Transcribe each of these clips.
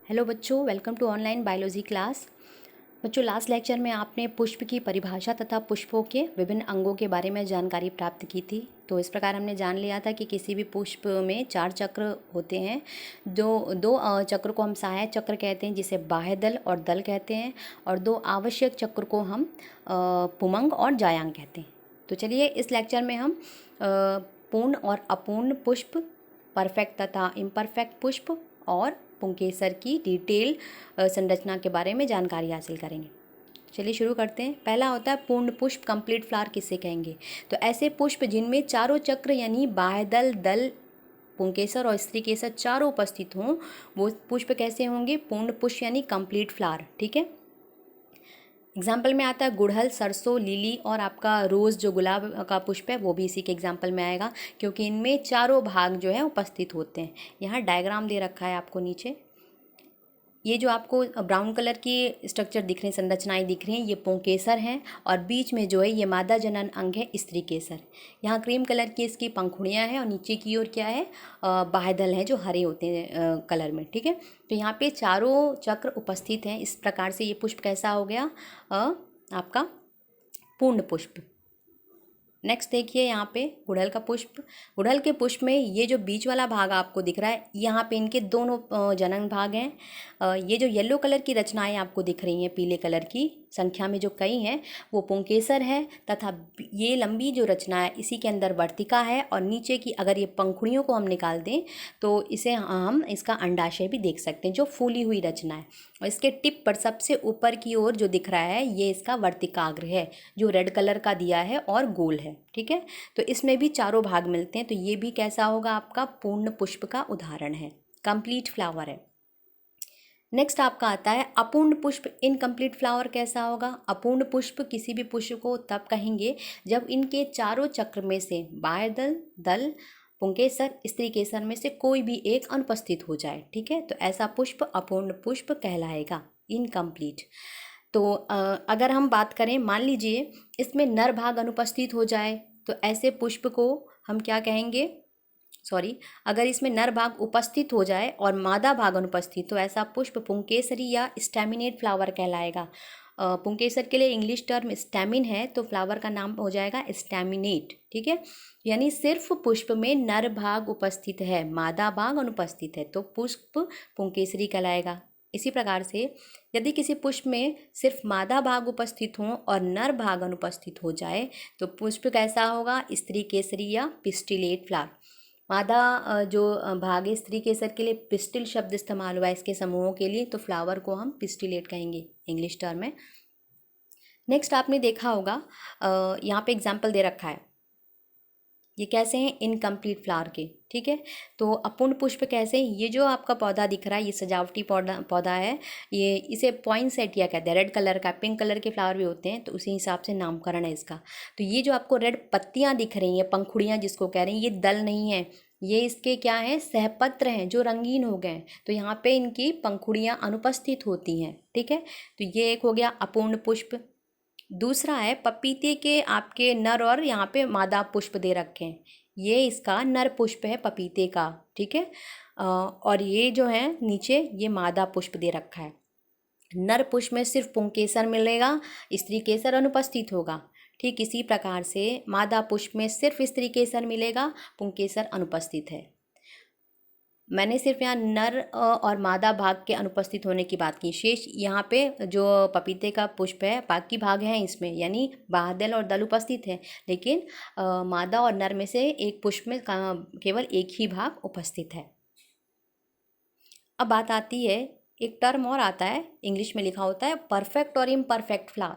Hello बच्चों, welcome to online biology class. बच्चों, last lecture में आपने पुष्प की परिभाषा तथा पुष्पों के विभिन्न अंगों के बारे में जानकारी प्राप्त की थी। तो इस प्रकार हमने जान लिया था कि किसी भी पुष्प में 4 चक्र होते हैं। दो चक्र को हम सहायक चक्र कहते हैं, जिसे बाह्य दल और दल कहते हैं, और 2 आवश्यक चक्र को हम पुमंग और जायांग कहते हैं। तो चलिए, इस लेक्चर में हम पूर्ण और अपूर्ण पुष्प, परफेक्ट तथा इम्परफेक्ट पुष्प और पुंकेसर की डिटेल संरचना के बारे में जानकारी हासिल करेंगे। चलिए शुरू करते हैं। पहला होता है पूर्ण पुष्प, कंप्लीट फ्लावर किसे कहेंगे? तो ऐसे पुष्प जिनमें चारों चक्र यानी बाह्य दल, दल, पुंकेसर और स्त्री केसर चारों उपस्थित हों, वो पुष्प कैसे होंगे? पूर्ण पुष्प यानी कंप्लीट फ्लावर। ठीक है। एग्जाम्पल में आता है गुड़हल, सरसों, लिली और आपका रोज़ जो गुलाब का पुष्प है वो भी इसी के एग्जाम्पल में आएगा, क्योंकि इनमें चारों भाग जो है उपस्थित होते हैं। यहाँ डायग्राम दे रखा है आपको नीचे। ये जो आपको ब्राउन कलर की स्ट्रक्चर दिख रहे हैं, संरचनाएं दिख रही हैं, ये पुंकेसर हैं, और बीच में जो है ये मादा जनन अंग है स्त्री केसर। यहाँ क्रीम कलर की इसकी पंखुड़ियाँ हैं और नीचे की ओर क्या है, बाह्यदल हैं जो हरे होते हैं कलर में। ठीक है। तो यहाँ पे चारों चक्र उपस्थित हैं। इस प्रकार से ये पुष्प कैसा हो गया, आपका पूर्ण पुष्प। नेक्स्ट देखिए, यहाँ पे गुड़हल का पुष्प। गुड़हल के पुष्प में ये जो बीच वाला भाग आपको दिख रहा है, यहाँ पे इनके दोनों जनन भाग हैं। ये जो येलो कलर की रचनाएं आपको दिख रही हैं, पीले कलर की संख्या में जो कई हैं, वो पुंकेसर है, तथा ये लंबी जो रचना है इसी के अंदर वर्तिका है, और नीचे की अगर ये पंखुड़ियों को हम निकाल दें तो इसे हम इसका अंडाशय भी देख सकते हैं, जो फूली हुई रचना है। और इसके टिप पर सबसे ऊपर की ओर जो दिख रहा है ये इसका वर्तिकाग्र है, जो रेड कलर का दिया है और गोल है। ठीक है। तो इसमें भी चारों भाग मिलते हैं। तो ये भी कैसा होगा, आपका पूर्ण पुष्प का उदाहरण है, कंप्लीट फ्लावर है। नेक्स्ट आपका आता है अपूर्ण पुष्प, इनकम्प्लीट फ्लावर कैसा होगा? अपूर्ण पुष्प किसी भी पुष्प को तब कहेंगे जब इनके चारों चक्र में से बाह्य दल, दल, पुंकेसर, स्त्री केसर में से कोई भी एक अनुपस्थित हो जाए। ठीक है। तो ऐसा पुष्प अपूर्ण पुष्प कहलाएगा, इनकम्प्लीट। तो अगर हम बात करें, मान लीजिए इसमें नर भाग अनुपस्थित हो जाए, तो ऐसे पुष्प को हम क्या कहेंगे? अगर इसमें नर भाग उपस्थित हो जाए और मादा भाग अनुपस्थित, तो ऐसा पुष्प पुंकेसरी या स्टैमिनेट फ्लावर कहलाएगा। पुंकेसर के लिए इंग्लिश टर्म स्टैमिन है, तो फ्लावर का नाम हो जाएगा स्टैमिनेट। ठीक है। यानी सिर्फ पुष्प में नर भाग उपस्थित है, मादा भाग अनुपस्थित है, तो पुष्प पुंकेसरी कहलाएगा। इसी प्रकार से यदि किसी पुष्प में सिर्फ मादा भाग उपस्थित हो और नर भाग अनुपस्थित हो जाए, तो पुष्प कैसा होगा? स्त्री केसरी या पिस्टिलेट फ्लावर। मादा जो भाग है स्त्री केसर के लिए पिस्टिल शब्द इस्तेमाल हुआ है इसके समूहों के लिए, तो फ्लावर को हम पिस्टिलेट कहेंगे इंग्लिश टर्म में। नेक्स्ट आपने देखा होगा, यहाँ पे एग्जाम्पल दे रखा है, ये कैसे हैं? इनकम्प्लीट फ्लावर के। ठीक है। तो अपूर्ण पुष्प कैसे? ये जो आपका पौधा दिख रहा है, ये सजावटी पौधा है, ये इसे पॉइंसेटिया कहते हैं। रेड कलर का, पिंक कलर के फ्लावर भी होते हैं, तो उसी हिसाब से नामकरण है इसका। तो ये जो आपको रेड पत्तियां दिख रही हैं, पंखुड़ियां जिसको कह रहे हैं, ये दल नहीं है, ये इसके क्या है? सहपत्र हैं जो रंगीन हो गए। तो यहाँ पे इनकी पंखुड़ियाँ अनुपस्थित होती हैं। ठीक है। तो ये एक हो गया अपूर्ण पुष्प। दूसरा है पपीते के आपके नर और यहाँ पे मादा पुष्प दे रखे हैं, ये इसका नर पुष्प है पपीते का। ठीक है। और ये जो है नीचे ये मादा पुष्प दे रखा है। नर पुष्प में सिर्फ पुंकेसर मिलेगा, स्त्री केसर अनुपस्थित होगा। ठीक इसी प्रकार से मादा पुष्प में सिर्फ स्त्री केसर मिलेगा, पुंकेसर अनुपस्थित है। मैंने सिर्फ यहाँ नर और मादा भाग के अनुपस्थित होने की बात की। शेष यहाँ पे जो पपीते का पुष्प है, बाकी भाग हैं इसमें, यानी बाह्यदल और दल उपस्थित है, लेकिन मादा और नर में से एक पुष्प में केवल एक ही भाग उपस्थित है। अब बात आती है, एक टर्म और आता है, इंग्लिश में लिखा होता है परफेक्ट और इम्परफेक्ट फ्लावर।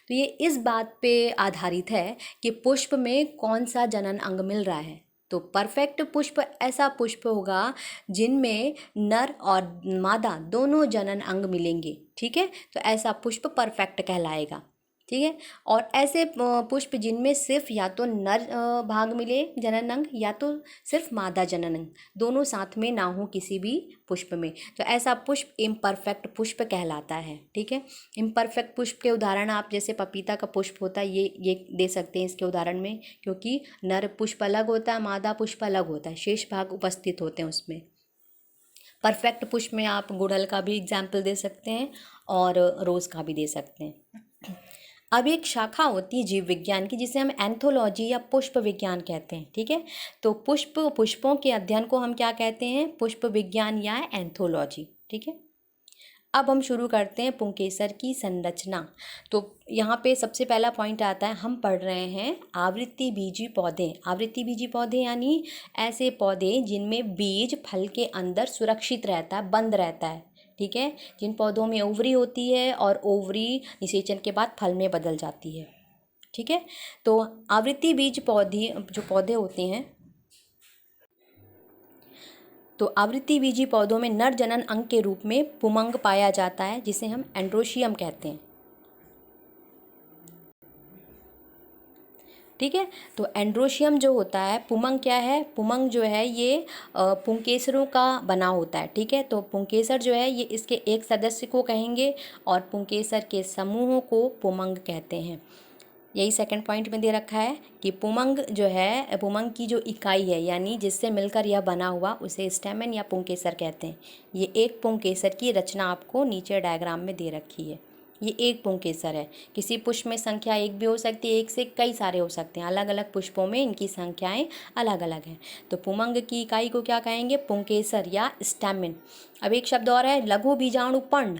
तो ये इस बात पे आधारित है कि पुष्प में कौन सा जनन अंग मिल रहा है। तो परफेक्ट पुष्प ऐसा पुष्प होगा जिनमें नर और मादा दोनों जनन अंग मिलेंगे। ठीक है। तो ऐसा पुष्प परफेक्ट कहलाएगा। ठीक है। और ऐसे पुष्प जिनमें सिर्फ या तो नर भाग मिले जनन अंग, या तो सिर्फ मादा जनन अंग, दोनों साथ में ना हो किसी भी पुष्प में, तो ऐसा पुष्प इम्परफेक्ट पुष्प कहलाता है। ठीक है। इम्परफेक्ट पुष्प के उदाहरण आप जैसे पपीता का पुष्प होता है, ये दे सकते हैं इसके उदाहरण में, क्योंकि नर पुष्प अलग होता है, मादा पुष्प अलग होता है, शेष भाग उपस्थित होते हैं उसमें। परफेक्ट पुष्प में आप गुड़हल का भी एग्जाम्पल दे सकते हैं और रोज़ का भी दे सकते हैं। अब एक शाखा होती है जीव विज्ञान की जिसे हम एंथोलॉजी या पुष्प विज्ञान कहते हैं, ठीक है। तो पुष्पों के अध्ययन को हम क्या कहते हैं, पुष्प विज्ञान या एंथोलॉजी, ठीक है। अब हम शुरू करते हैं पुंकेसर की संरचना। तो यहाँ पे सबसे पहला पॉइंट आता है, हम पढ़ रहे हैं आवृत्ति बीजी पौधे। आवृत्ति बीजी पौधे यानी ऐसे पौधे जिनमें बीज फल के अंदर सुरक्षित रहता है, बंद रहता है, ठीक है। जिन पौधों में ओवरी होती है और ओवरी निषेचन के बाद फल में बदल जाती है, ठीक है। तो आवृत्ति बीज पौधे जो पौधे होते हैं, तो आवृत्ति बीजी पौधों में नर जनन अंग के रूप में पुमंग पाया जाता है जिसे हम एंड्रोशियम कहते हैं, ठीक है। तो एंड्रोशियम जो होता है, पुमंग क्या है, पुमंग जो है ये पुंकेसरों का बना होता है, ठीक है। तो पुंकेसर जो है ये इसके एक सदस्य को कहेंगे और पुंकेसर के समूहों को पुमंग कहते हैं। यही सेकंड पॉइंट में दे रखा है कि पुमंग जो है, पुमंग की जो इकाई है यानी जिससे मिलकर यह बना हुआ उसे स्टेमन या पुंकेसर कहते हैं। ये एक पुंकेसर की रचना आपको नीचे डायग्राम में दे रखी है। ये एक पुंकेसर है। किसी पुष्प में संख्या एक भी हो सकती है, एक से कई सारे हो सकते हैं। अलग अलग पुष्पों में इनकी संख्याएं अलग अलग हैं। तो पुमंग की इकाई को क्या कहेंगे, पुंकेसर या स्टेमिन। अब एक शब्द और है, लघु बीजाणु पर्ण।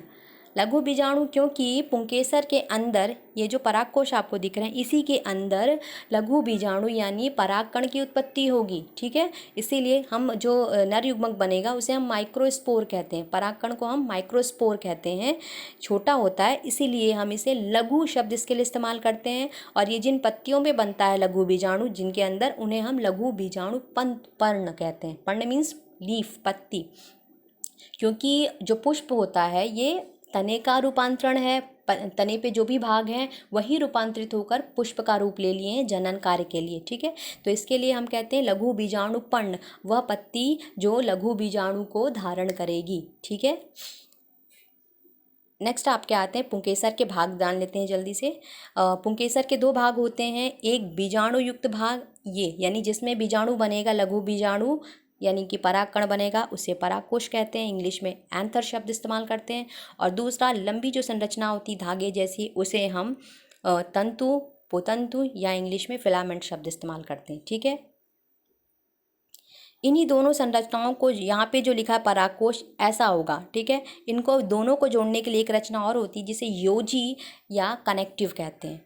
लघु बीजाणु क्योंकि पुंकेसर के अंदर ये जो परागकोश आपको दिख रहे हैं इसी के अंदर लघु बीजाणु यानी परागकण की उत्पत्ति होगी, ठीक है। इसीलिए हम जो नर युग्मक बनेगा उसे हम माइक्रोस्पोर कहते हैं। परागकण को हम माइक्रोस्पोर कहते हैं, छोटा होता है, इसीलिए हम इसे लघु शब्द इसके लिए इस्तेमाल करते हैं। और ये जिन पत्तियों में बनता है लघु बीजाणु जिनके अंदर, उन्हें हम लघु बीजाणु पर्ण कहते हैं। पर्ण मीन्स लीफ, पत्ती। क्योंकि जो पुष्प होता है ये तने का रूपांतरण है, तने पे जो भी भाग हैं वही रूपांतरित होकर पुष्प का रूप ले लिए हैं जनन कार्य के लिए, ठीक है। तो इसके लिए हम कहते हैं लघु बीजाणु पर्ण, वह पत्ती जो लघु बीजाणु को धारण करेगी, ठीक है। नेक्स्ट आपके आते हैं पुंकेसर के भाग, जान लेते हैं जल्दी से। पुंकेसर के दो भाग होते हैं, एक बीजाणु युक्त भाग ये यानी जिसमें बीजाणु बनेगा, लघु बीजाणु यानी कि परागकण बनेगा, उसे परागकोश कहते हैं, इंग्लिश में एंथर शब्द इस्तेमाल करते हैं। और दूसरा लंबी जो संरचना होती धागे जैसी, उसे हम तंतु, पोतंतु या इंग्लिश में फिलामेंट शब्द इस्तेमाल करते हैं, ठीक है। इन्हीं दोनों संरचनाओं को यहाँ पे जो लिखा है परागकोश ऐसा होगा, ठीक है। इनको दोनों को जोड़ने के लिए एक रचना और होती है जिसे योजी या कनेक्टिव कहते हैं।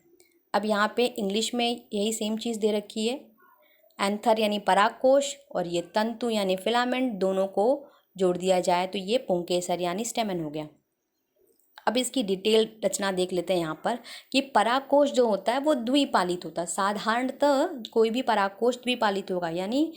अब यहाँ पे इंग्लिश में यही सेम चीज़ दे रखी है, एंथर यानी परागकोश और ये तंतु यानी फिलामेंट, दोनों को जोड़ दिया जाए तो ये पुंकेसर यानी स्टेमन हो गया। अब इसकी डिटेल रचना देख लेते हैं यहाँ पर कि परागकोश जो होता है वो द्विपालित होता है। साधारणतः कोई भी परागकोश द्विपालित होगा, यानी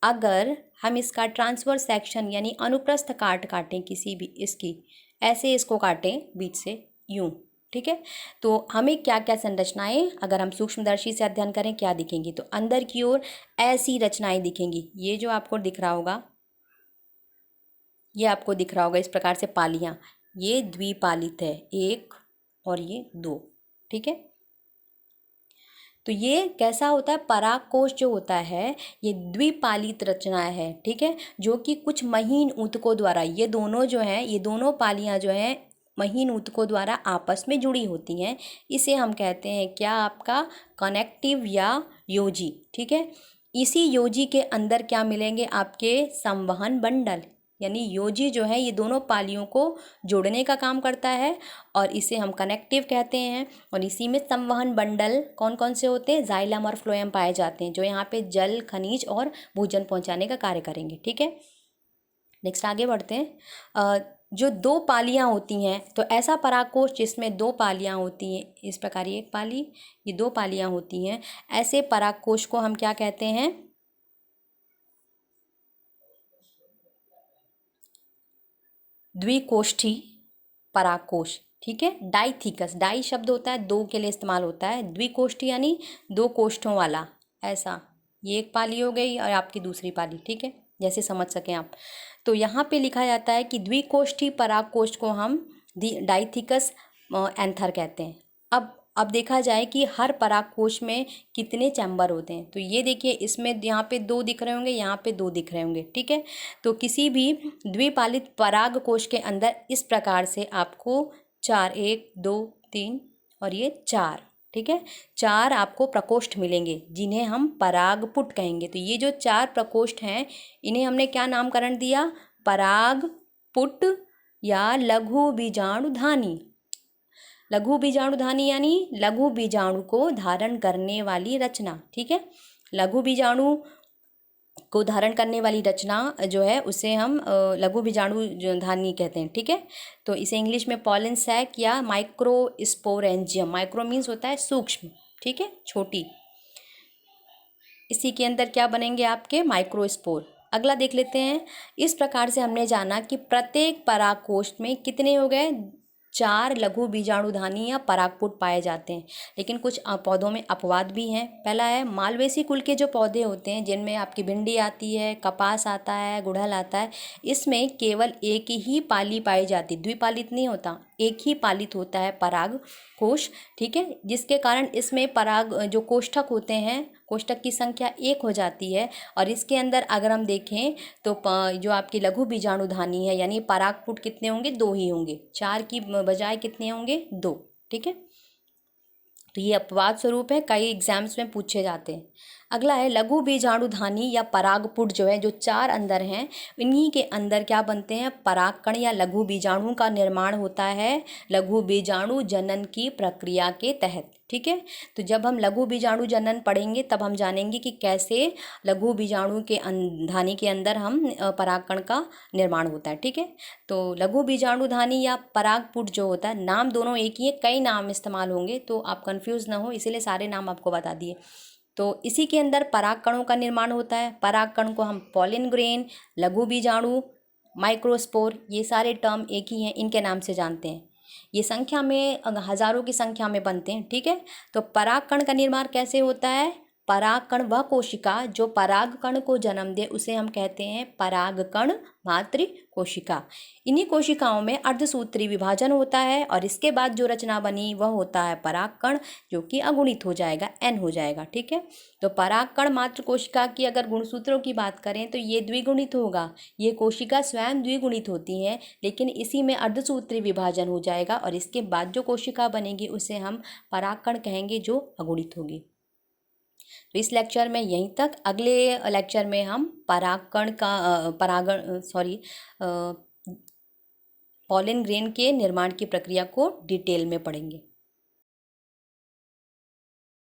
अगर हम इसका ट्रांसवर्स सेक्शन यानी अनुप्रस्थ काटें किसी भी इसकी, ऐसे इसको काटें बीच से यूं, ठीक है। तो हमें क्या क्या संरचनाएं अगर हम सूक्ष्मदर्शी से अध्ययन करें क्या दिखेंगी, तो अंदर की ओर ऐसी रचनाएं दिखेंगी। ये जो आपको दिख रहा होगा, ये आपको दिख रहा होगा इस प्रकार से पालियां, ये द्विपालित है, एक और ये दो, ठीक है। तो ये कैसा होता है, परागकोश जो होता है ये द्विपालित रचना है, ठीक है, जो कि कुछ महीन ऊतकों द्वारा, ये दोनों जो हैं, ये दोनों पालियां जो हैं महीन ऊतकों द्वारा आपस में जुड़ी होती हैं। इसे हम कहते हैं क्या, आपका कनेक्टिव या योजी, ठीक है। इसी योजी के अंदर क्या मिलेंगे, आपके संवहन बंडल, यानी योजी जो है ये दोनों पालियों को जोड़ने का काम करता है और इसे हम कनेक्टिव कहते हैं। और इसी में संवहन बंडल कौन कौन से होते हैं, जाइलम और फ्लोएम पाए जाते हैं, जो यहाँ पे जल, खनिज और भोजन पहुँचाने का कार्य करेंगे, ठीक है। नेक्स्ट आगे बढ़ते हैं। जो दो पालियाँ होती हैं, तो ऐसा परागकोश जिसमें दो पालियाँ होती हैं, इस प्रकार ये एक पाली, ये दो पालियाँ होती हैं, ऐसे परागकोश को हम क्या कहते हैं, द्विकोष्ठी परागकोश, ठीक है। डाइथिकस, डाई शब्द होता है दो के लिए इस्तेमाल होता है, द्विकोष्ठी यानी दो कोष्ठों वाला, ऐसा ये एक पाली हो गई और आपकी दूसरी पाली, ठीक है, जैसे समझ सकें आप। तो यहाँ पे लिखा जाता है कि द्विकोष्ठी परागकोश को हम डाइथिकस एंथर कहते हैं। अब अब देखा जाए कि हर परागकोश में कितने चैम्बर होते हैं, तो ये देखिए इसमें यहाँ पे 2 दिख रहे होंगे, यहाँ पे 2 दिख रहे होंगे, ठीक है। तो किसी भी द्विपालित परागकोश के अंदर इस प्रकार से आपको 4, 1 2 3 और ये 4, ठीक है, 4 आपको प्रकोष्ठ मिलेंगे जिन्हें हम परागपुट कहेंगे। तो ये जो 4 प्रकोष्ठ हैं इन्हें हमने क्या नामकरण दिया, परागपुट या लघु बीजाणुधानी। लघु बीजाणुधानी यानी लघु बीजाणु को धारण करने वाली रचना, ठीक है। लघु बीजाणु को धारण करने वाली रचना जो है उसे हम लघु बीजाणुधानी कहते हैं, ठीक है। तो इसे इंग्लिश में पॉलन सैक या माइक्रोस्पोरेंजियम, माइक्रो मीन्स होता है सूक्ष्म, ठीक है, छोटी, इसी के अंदर क्या बनेंगे आपके माइक्रोस्पोर। अगला देख लेते हैं। इस प्रकार से हमने जाना कि प्रत्येक परागकोश में कितने हो गए, 4 लघु बीजाणुधानी या परागपुट पाए जाते हैं। लेकिन कुछ पौधों में अपवाद भी हैं। पहला है मालवेसी कुल के जो पौधे होते हैं जिनमें आपकी भिंडी आती है, कपास आता है, गुड़हल आता है, इसमें केवल एक ही पाली पाई जाती, द्विपालित नहीं होता, एक ही पालित होता है पराग कोश, ठीक है, जिसके कारण इसमें पराग जो कोष्ठक होते हैं, कोष्ठक की संख्या 1 हो जाती है। और इसके अंदर अगर हम देखें तो जो आपकी लघु बीजाणुधानी है यानी परागपुट कितने होंगे, 2 ही होंगे, 4 की बजाय कितने होंगे, 2, ठीक है। तो ये अपवाद स्वरूप है, कई एग्जाम्स में पूछे जाते हैं। अगला है लघु बीजाणुधानी या परागपुट जो है, जो 4 अंदर हैं, इन्हीं के अंदर क्या बनते हैं, परागकण या लघु बीजाणु का निर्माण होता है लघु बीजाणु जनन की प्रक्रिया के तहत, ठीक है। तो जब हम लघु बीजाणु जनन पढ़ेंगे तब हम जानेंगे कि कैसे लघु बीजाणु के धानी के अंदर हम परागकण का निर्माण होता है, ठीक है। तो लघु बीजाणुधानी या परागपुट जो होता है, नाम दोनों एक ही है, कई नाम इस्तेमाल होंगे तो आप कंफ्यूज ना हो, इसीलिए सारे नाम आपको बता दिए। तो इसी के अंदर परागकणों का निर्माण होता है। परागकण को हम पॉलिन ग्रेन, लघु बीजाणु, माइक्रोस्पोर, ये सारे टर्म एक ही हैं, इनके नाम से जानते हैं। ये संख्या में हजारों की संख्या में बनते हैं, ठीक है। तो परागकण का निर्माण कैसे होता है, परागकण वह कोशिका जो परागकण को जन्म दे उसे हम कहते हैं परागकण मातृ कोशिका। इन्हीं कोशिकाओं में अर्धसूत्री विभाजन होता है और इसके बाद जो रचना बनी वह होता है परागकण, जो कि अगुणित हो जाएगा, n हो जाएगा, ठीक है। तो परागकण मातृ कोशिका की अगर गुणसूत्रों की बात करें तो ये द्विगुणित होगा, ये कोशिका स्वयं द्विगुणित होती हैं, लेकिन इसी में अर्धसूत्री विभाजन हो जाएगा और इसके बाद जो कोशिका बनेगी उसे हम परागकण कहेंगे, जो अगुणित होगी। तो इस लेक्चर में यहीं तक। अगले लेक्चर में हम परागकण का पॉलिन ग्रेन के निर्माण की प्रक्रिया को डिटेल में पढ़ेंगे।